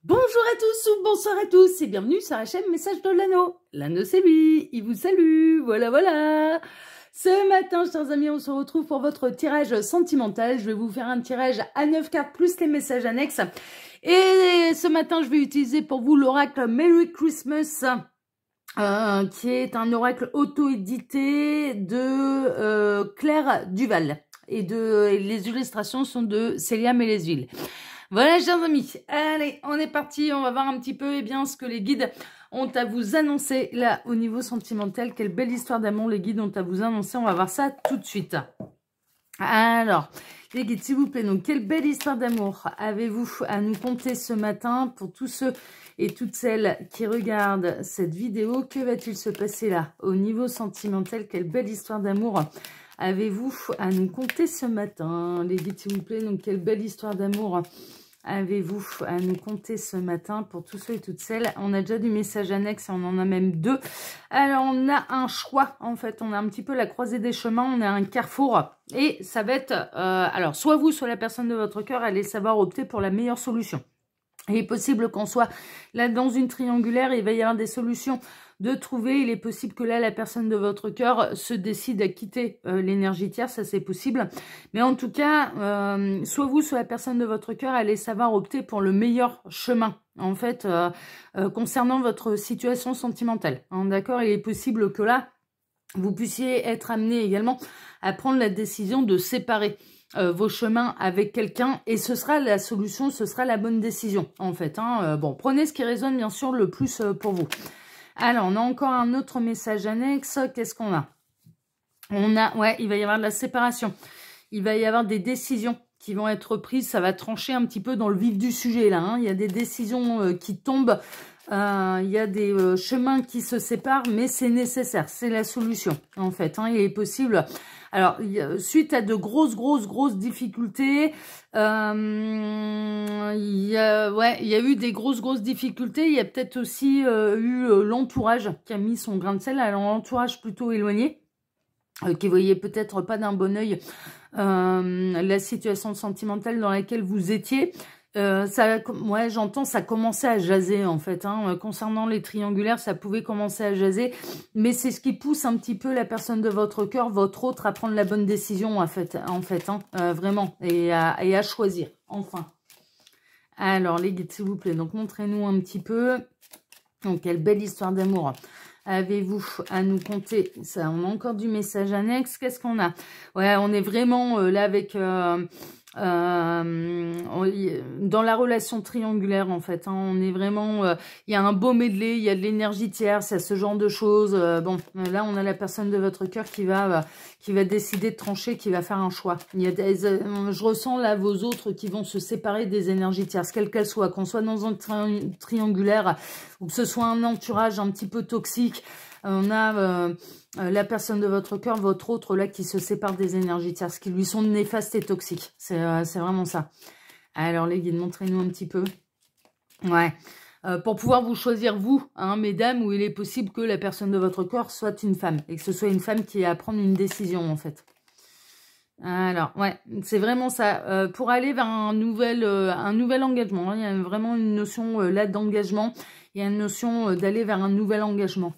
Bonjour à tous ou bonsoir à tous et bienvenue sur la chaîne Message de l'Anneau. L'Anneau c'est lui, il vous salue, voilà. Ce matin, chers amis, on se retrouve pour votre tirage sentimental. Je vais vous faire un tirage à 9 cartes plus les messages annexes. Et ce matin, je vais utiliser pour vous l'oracle Merry Christmas, qui est un oracle auto-édité de Claire Duval. Et les illustrations sont de Célia Mélesville. Voilà, chers amis, allez, on est parti, on va voir un petit peu ce que les guides ont à vous annoncer là au niveau sentimental. Quelle belle histoire d'amour les guides ont à vous annoncer, on va voir ça tout de suite. Alors, les guides, s'il vous plaît, donc quelle belle histoire d'amour avez-vous à nous conter ce matin pour tous ceux et toutes celles qui regardent cette vidéo? Que va-t-il se passer là au niveau sentimental? Quelle belle histoire d'amour avez-vous à nous conter ce matin, les guides, s'il vous plaît? Donc, quelle belle histoire d'amour avez-vous à nous conter ce matin pour tous ceux et toutes celles? On a déjà du message annexe, on en a même deux. Alors, on a un choix, en fait. On a un petit peu la croisée des chemins, on a un carrefour. Et ça va être, alors, soit vous, soit la personne de votre cœur, allez savoir opter pour la meilleure solution. Il est possible qu'on soit là dans une triangulaire, il va y avoir des solutions de trouver. Il est possible que là, la personne de votre cœur se décide à quitter l'énergie tierce, ça c'est possible. Mais en tout cas, soit vous, soit la personne de votre cœur, allez savoir opter pour le meilleur chemin, en fait, concernant votre situation sentimentale. Hein, d'accord? Il est possible que là, vous puissiez être amené également à prendre la décision de séparer vos chemins avec quelqu'un, et ce sera la solution, ce sera la bonne décision, en fait. Hein. Bon, prenez ce qui résonne, bien sûr, le plus pour vous. Alors, on a encore un autre message annexe. Qu'est-ce qu'on a? On a, ouais, il va y avoir de la séparation. Il va y avoir des décisions qui vont être prises. Ça va trancher un petit peu dans le vif du sujet, là. Hein. Il y a des décisions qui tombent. Il y a des chemins qui se séparent, mais c'est nécessaire. C'est la solution, en fait. Hein. Il est possible... Alors, suite à de grosses difficultés, il y a eu des grosses difficultés. Il y a peut-être aussi eu l'entourage qui a mis son grain de sel. Alors, l'entourage plutôt éloigné, qui voyait peut-être pas d'un bon œil la situation sentimentale dans laquelle vous étiez. Ouais, j'entends, ça commençait à jaser en fait. Hein. Concernant les triangulaires, ça pouvait commencer à jaser, mais c'est ce qui pousse un petit peu la personne de votre cœur, votre autre, à prendre la bonne décision en fait, hein, vraiment, et à choisir, enfin. Alors les guides, s'il vous plaît, donc montrez-nous un petit peu. Donc quelle belle histoire d'amour avez-vous à nous conter? Ça, on a encore du message annexe. Qu'est-ce qu'on a? Ouais, on est vraiment là avec dans la relation triangulaire en fait. Hein, on est vraiment, il y a un beau medley, il y a de l'énergie tierce, il y a ce genre de choses. Bon, là on a la personne de votre cœur qui va décider de trancher, qui va faire un choix. Il y a je ressens là vos autres qui vont se séparer des énergies tierces, quelles qu'elles soient, qu'on soit dans un triangulaire ou que ce soit un entourage un petit peu toxique. On a la personne de votre cœur, votre autre, là, qui se sépare des énergies tierces, qui lui sont néfastes et toxiques. C'est vraiment ça. Alors, les guides, montrez-nous un petit peu. Ouais. Pour pouvoir vous choisir, vous, hein, mesdames, où il est possible que la personne de votre cœur soit une femme. Et que ce soit une femme qui ait à prendre une décision, en fait. Alors, ouais, c'est vraiment ça. Pour aller vers un nouvel engagement. Hein, il y a vraiment une notion, là, d'engagement. Il y a une notion d'aller vers un nouvel engagement.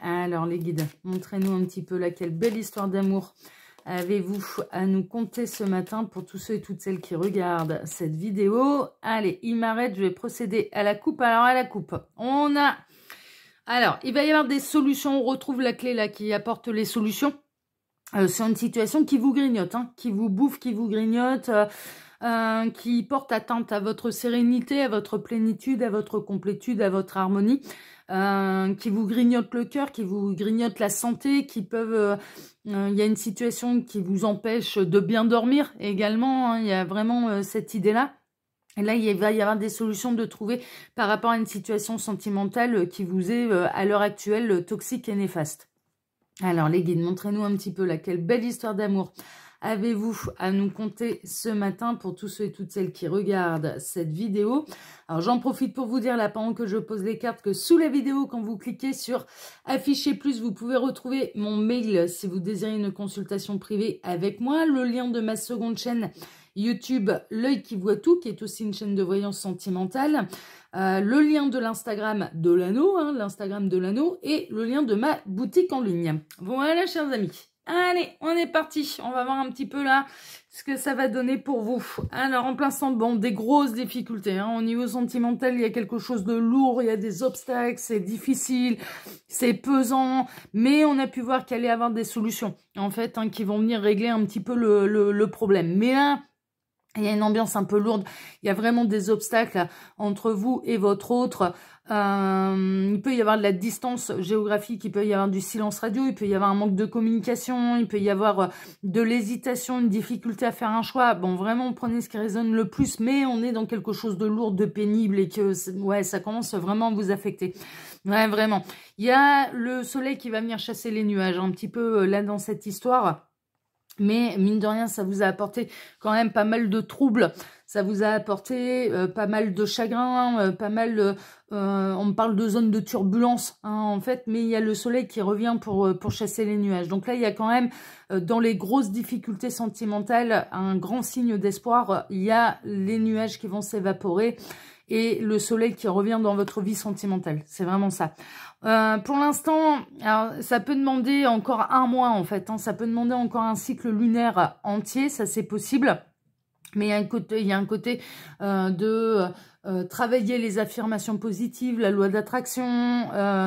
Alors les guides, montrez-nous un petit peu là, quelle belle histoire d'amour avez-vous à nous conter ce matin pour tous ceux et toutes celles qui regardent cette vidéo. Allez, il m'arrête, je vais procéder à la coupe. Alors à la coupe, on a... Alors, il va y avoir des solutions, on retrouve la clé là qui apporte les solutions. C'est une situation qui vous grignote, hein, qui vous bouffe, qui vous grignote... qui porte atteinte à votre sérénité, à votre plénitude, à votre complétude, à votre harmonie, qui vous grignote le cœur, qui vous grignote la santé, qui peuvent... il y a une situation qui vous empêche de bien dormir également, hein, il y a vraiment cette idée-là. Et là, il va y avoir des solutions de trouver par rapport à une situation sentimentale qui vous est, à l'heure actuelle, toxique et néfaste. Alors, les guides, montrez-nous un petit peu là, quelle belle histoire d'amour avez-vous à nous conter ce matin pour tous ceux et toutes celles qui regardent cette vidéo? Alors, j'en profite pour vous dire là, pendant que je pose les cartes, que sous la vidéo, quand vous cliquez sur afficher plus, vous pouvez retrouver mon mail si vous désirez une consultation privée avec moi, le lien de ma seconde chaîne YouTube L'œil qui voit tout, qui est aussi une chaîne de voyance sentimentale. Le lien de l'Instagram de l'anneau, hein, l'Instagram de l'anneau, et le lien de ma boutique en ligne. Voilà, chers amis. Allez, on est parti. On va voir un petit peu là ce que ça va donner pour vous. Alors, en plein centre, bon, des grosses difficultés. Hein. Au niveau sentimental, il y a quelque chose de lourd, il y a des obstacles, c'est difficile, c'est pesant. Mais on a pu voir qu'il allait y avoir des solutions, en fait, hein, qui vont venir régler un petit peu le problème. Mais là, il y a une ambiance un peu lourde. Il y a vraiment des obstacles entre vous et votre autre. Il peut y avoir de la distance géographique, il peut y avoir du silence radio, il peut y avoir un manque de communication, il peut y avoir de l'hésitation, une difficulté à faire un choix. Bon, vraiment, prenez ce qui résonne le plus, mais on est dans quelque chose de lourd, de pénible et que ouais, ça commence vraiment à vous affecter. Ouais, vraiment. Il y a le soleil qui va venir chasser les nuages un petit peu là dans cette histoire. Mais mine de rien, ça vous a apporté quand même pas mal de troubles. Ça vous a apporté pas mal de chagrin, pas mal... on me parle de zone de turbulence, hein, en fait. Mais il y a le soleil qui revient pour chasser les nuages. Donc là, il y a quand même, dans les grosses difficultés sentimentales, un grand signe d'espoir. Il y a les nuages qui vont s'évaporer et le soleil qui revient dans votre vie sentimentale. C'est vraiment ça. Pour l'instant, ça peut demander encore un mois en fait. Hein, ça peut demander encore un cycle lunaire entier, ça c'est possible. Mais il y a un côté de travailler les affirmations positives, la loi d'attraction,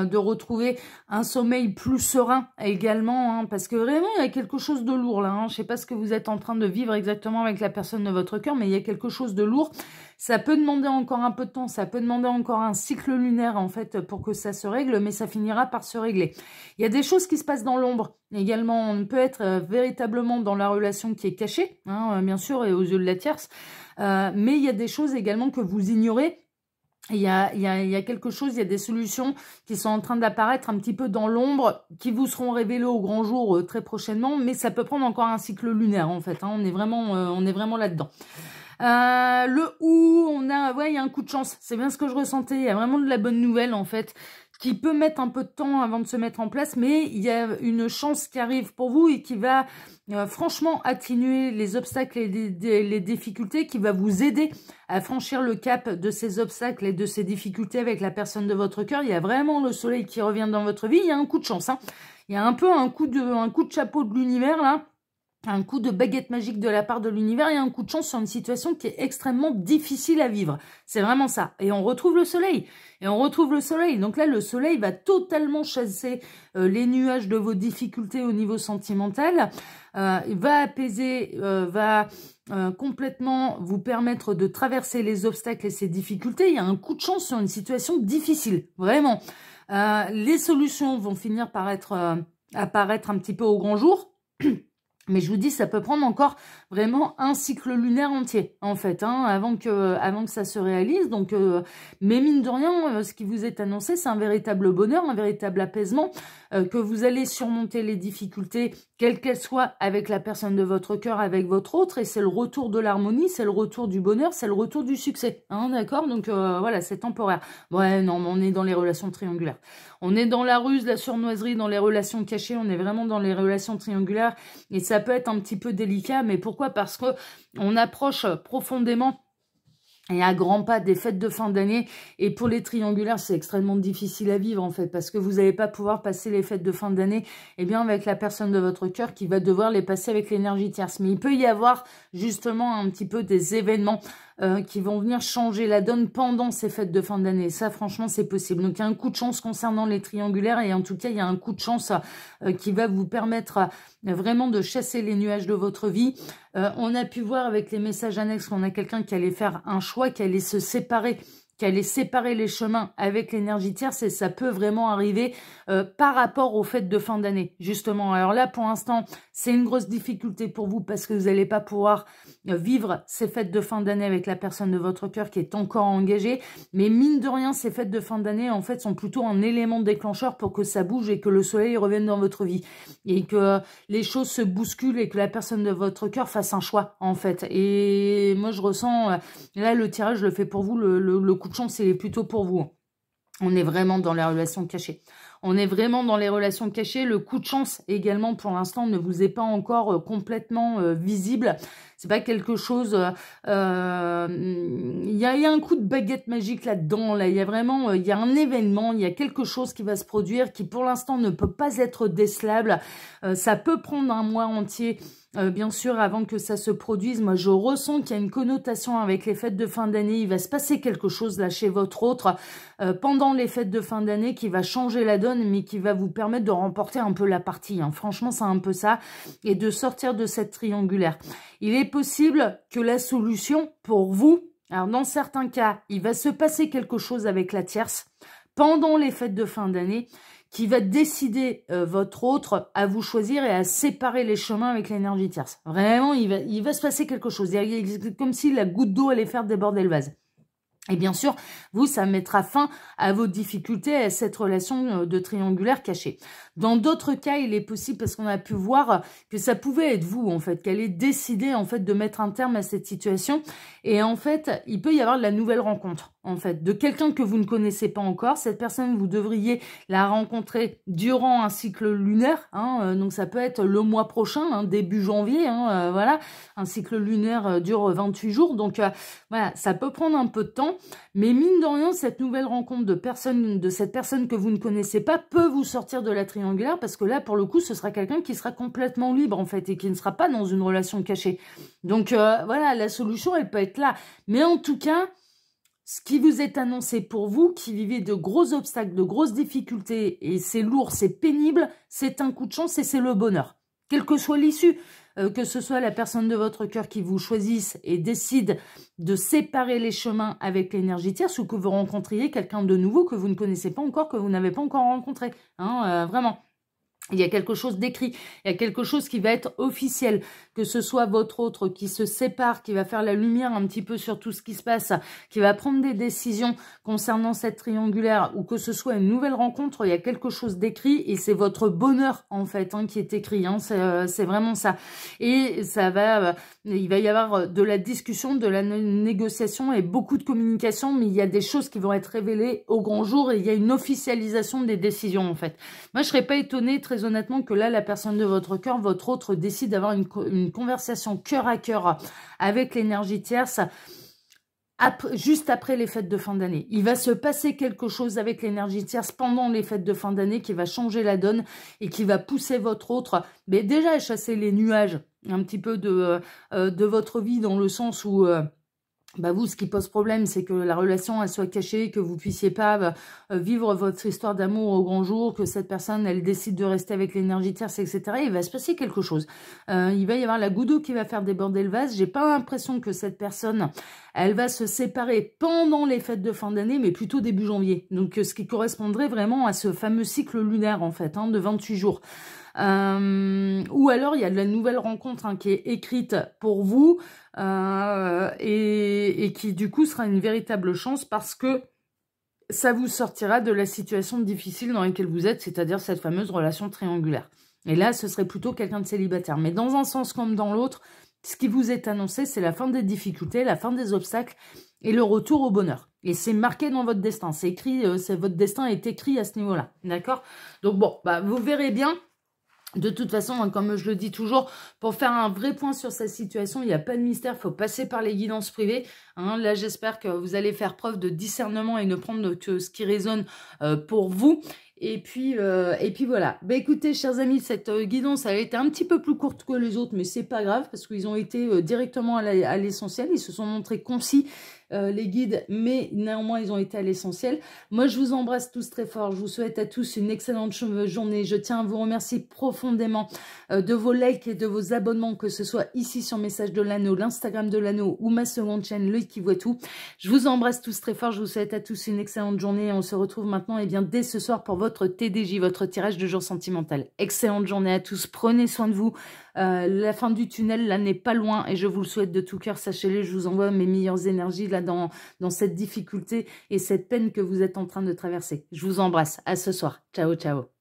de retrouver un sommeil plus serein également, hein, parce que vraiment il y a quelque chose de lourd là. Hein, je sais pas ce que vous êtes en train de vivre exactement avec la personne de votre cœur, mais il y a quelque chose de lourd. Ça peut demander encore un peu de temps, ça peut demander encore un cycle lunaire en fait pour que ça se règle, mais ça finira par se régler. Il y a des choses qui se passent dans l'ombre également. On peut être véritablement dans la relation qui est cachée, hein, bien sûr, et aux yeux de la tierce, mais il y a des choses également que vous ignorez. Il y a quelque chose, il y a des solutions qui sont en train d'apparaître un petit peu dans l'ombre, qui vous seront révélées au grand jour très prochainement, mais ça peut prendre encore un cycle lunaire en fait. Hein, on est vraiment là-dedans. Le où on a, ouais, il y a un coup de chance. C'est bien ce que je ressentais. Il y a vraiment de la bonne nouvelle en fait, qui peut mettre un peu de temps avant de se mettre en place, mais il y a une chance qui arrive pour vous et qui va franchement atténuer les obstacles et les difficultés, qui va vous aider à franchir le cap de ces obstacles et de ces difficultés avec la personne de votre cœur. Il y a vraiment le soleil qui revient dans votre vie. Il y a un coup de chance. Hein. Il y a un peu un coup de chapeau de l'univers là. Un coup de baguette magique de la part de l'univers et un coup de chance sur une situation qui est extrêmement difficile à vivre. C'est vraiment ça. Et on retrouve le soleil. Et on retrouve le soleil. Donc là, le soleil va totalement chasser les nuages de vos difficultés au niveau sentimental. Il va apaiser, va complètement vous permettre de traverser les obstacles et ces difficultés. Il y a un coup de chance sur une situation difficile. Vraiment. Les solutions vont finir par apparaître un petit peu au grand jour. Mais je vous dis, ça peut prendre encore vraiment un cycle lunaire entier, en fait, hein, avant que ça se réalise. Donc, mais mine de rien, ce qui vous est annoncé, c'est un véritable bonheur, un véritable apaisement, que vous allez surmonter les difficultés, quelles qu'elles soient, avec la personne de votre cœur, avec votre autre, et c'est le retour de l'harmonie, c'est le retour du bonheur, c'est le retour du succès, hein, d'accord? Donc, voilà, c'est temporaire. Ouais, non, mais on est dans les relations triangulaires. On est dans la ruse, la sournoiserie, dans les relations cachées, on est vraiment dans les relations triangulaires, et ça peut être un petit peu délicat, mais pourquoi? Parce que on approche profondément et à grands pas des fêtes de fin d'année, et pour les triangulaires, c'est extrêmement difficile à vivre en fait, parce que vous n'allez pas pouvoir passer les fêtes de fin d'année avec la personne de votre cœur, qui va devoir les passer avec l'énergie tierce. Mais il peut y avoir justement un petit peu des événements qui vont venir changer la donne pendant ces fêtes de fin d'année. Ça, franchement, c'est possible. Donc, il y a un coup de chance concernant les triangulaires, et en tout cas, il y a un coup de chance qui va vous permettre vraiment de chasser les nuages de votre vie. On a pu voir avec les messages annexes qu'on a quelqu'un qui allait faire un choix, qui allait se séparer, qui allait séparer les chemins avec l'énergie tierce, et ça peut vraiment arriver par rapport aux fêtes de fin d'année, justement. Alors là, pour l'instant, c'est une grosse difficulté pour vous, parce que vous n'allez pas pouvoir vivre ces fêtes de fin d'année avec la personne de votre cœur qui est encore engagée, mais mine de rien, ces fêtes de fin d'année, en fait, sont plutôt un élément déclencheur pour que ça bouge et que le soleil revienne dans votre vie, et que les choses se bousculent et que la personne de votre cœur fasse un choix, en fait. Et moi, je ressens, là, le tirage, je le fais pour vous, le coup de chance, il est plutôt pour vous. On est vraiment dans les relations cachées. On est vraiment dans les relations cachées. Le coup de chance également, pour l'instant, ne vous est pas encore complètement visible. C'est pas quelque chose... Il y a un coup de baguette magique là-dedans. Là. Il y a vraiment... il y a un événement, il y a quelque chose qui va se produire qui, pour l'instant, ne peut pas être décelable. Ça peut prendre un mois entier. Bien sûr, avant que ça se produise, moi je ressens qu'il y a une connotation avec les fêtes de fin d'année. Il va se passer quelque chose là chez votre autre pendant les fêtes de fin d'année qui va changer la donne, mais qui va vous permettre de remporter un peu la partie. Hein. Franchement, c'est un peu ça. Et de sortir de cette triangulaire. Il est possible que la solution pour vous, alors dans certains cas, il va se passer quelque chose avec la tierce pendant les fêtes de fin d'année, qui va décider votre autre à vous choisir et à séparer les chemins avec l'énergie tierce. Vraiment, il va se passer quelque chose. C'est comme si la goutte d'eau allait faire déborder le vase. Et bien sûr, vous, ça mettra fin à vos difficultés, à cette relation de triangulaire cachée. Dans d'autres cas, il est possible, parce qu'on a pu voir que ça pouvait être vous, en fait, qu'elle ait décidé, en fait, de mettre un terme à cette situation. Et en fait, il peut y avoir de la nouvelle rencontre, en fait, de quelqu'un que vous ne connaissez pas encore. Cette personne, vous devriez la rencontrer durant un cycle lunaire. Hein, donc, ça peut être le mois prochain, hein, début janvier. Hein, voilà, un cycle lunaire dure 28 jours. Donc, voilà, ça peut prendre un peu de temps. Mais mine de rien, cette nouvelle rencontre de cette personne que vous ne connaissez pas peut vous sortir de la triangulaire, parce que là, pour le coup, ce sera quelqu'un qui sera complètement libre, en fait, et qui ne sera pas dans une relation cachée. Donc, voilà, la solution, elle peut être là. Mais en tout cas, ce qui vous est annoncé pour vous, qui vivez de gros obstacles, de grosses difficultés, et c'est lourd, c'est pénible, c'est un coup de chance et c'est le bonheur. Quelle que soit l'issue, que ce soit la personne de votre cœur qui vous choisisse et décide de séparer les chemins avec l'énergie tierce, ou que vous rencontriez quelqu'un de nouveau que vous ne connaissez pas encore, que vous n'avez pas encore rencontré. Hein, vraiment. Il y a quelque chose d'écrit, il y a quelque chose qui va être officiel, que ce soit votre autre qui se sépare, qui va faire la lumière un petit peu sur tout ce qui se passe, qui va prendre des décisions concernant cette triangulaire, ou que ce soit une nouvelle rencontre, il y a quelque chose d'écrit, et c'est votre bonheur, en fait, hein, qui est écrit, hein, c'est vraiment ça. Et ça va, il va y avoir de la discussion, de la négociation et beaucoup de communication, mais il y a des choses qui vont être révélées au grand jour, et il y a une officialisation des décisions, en fait. Moi, je serais pas étonnée, très honnêtement, que là, la personne de votre cœur, votre autre, décide d'avoir une conversation cœur à cœur avec l'énergie tierce juste après les fêtes de fin d'année. Il va se passer quelque chose avec l'énergie tierce pendant les fêtes de fin d'année qui va changer la donne et qui va pousser votre autre, mais déjà à chasser les nuages un petit peu de votre vie, dans le sens où... bah vous, ce qui pose problème, c'est que la relation, elle soit cachée, que vous puissiez pas vivre votre histoire d'amour au grand jour, que cette personne, elle décide de rester avec l'énergie tierce, etc. Il va se passer quelque chose. Il va y avoir la goutte d'eau qui va faire déborder le vase. J'ai pas l'impression que cette personne, elle va se séparer pendant les fêtes de fin d'année, mais plutôt début janvier. Donc, ce qui correspondrait vraiment à ce fameux cycle lunaire, en fait, hein, de 28 jours. Ou alors il y a de la nouvelle rencontre, hein, qui est écrite pour vous et qui du coup sera une véritable chance, parce que ça vous sortira de la situation difficile dans laquelle vous êtes, c'est-à-dire cette fameuse relation triangulaire. Et là, ce serait plutôt quelqu'un de célibataire. Mais dans un sens comme dans l'autre, ce qui vous est annoncé, c'est la fin des difficultés, la fin des obstacles et le retour au bonheur. Et c'est marqué dans votre destin. C'est écrit, votre destin est écrit à ce niveau-là. D'accord? Donc bon, bah, vous verrez bien. De toute façon, hein, comme je le dis toujours, pour faire un vrai point sur cette situation, il n'y a pas de mystère, il faut passer par les guidances privées. Hein. Là, j'espère que vous allez faire preuve de discernement et ne prendre que ce qui résonne pour vous. Et puis voilà. Bah, écoutez, chers amis, cette guidance a été un petit peu plus courte que les autres, mais c'est pas grave, parce qu'ils ont été directement à l'essentiel. Ils se sont montrés concis, les guides, mais néanmoins, ils ont été à l'essentiel. Moi, je vous embrasse tous très fort. Je vous souhaite à tous une excellente journée. Je tiens à vous remercier profondément de vos likes et de vos abonnements, que ce soit ici sur Message de l'Anneau, l'Instagram de l'Anneau ou ma seconde chaîne, L'Œil qui voit tout. Je vous embrasse tous très fort. Je vous souhaite à tous une excellente journée. Et on se retrouve maintenant, et bien, dès ce soir pour votre TDJ, votre tirage de jour sentimental. Excellente journée à tous. Prenez soin de vous. La fin du tunnel, là, n'est pas loin, et je vous le souhaite de tout cœur. Sachez-le, je vous envoie mes meilleures énergies là dans cette difficulté et cette peine que vous êtes en train de traverser. Je vous embrasse. À ce soir. Ciao, ciao.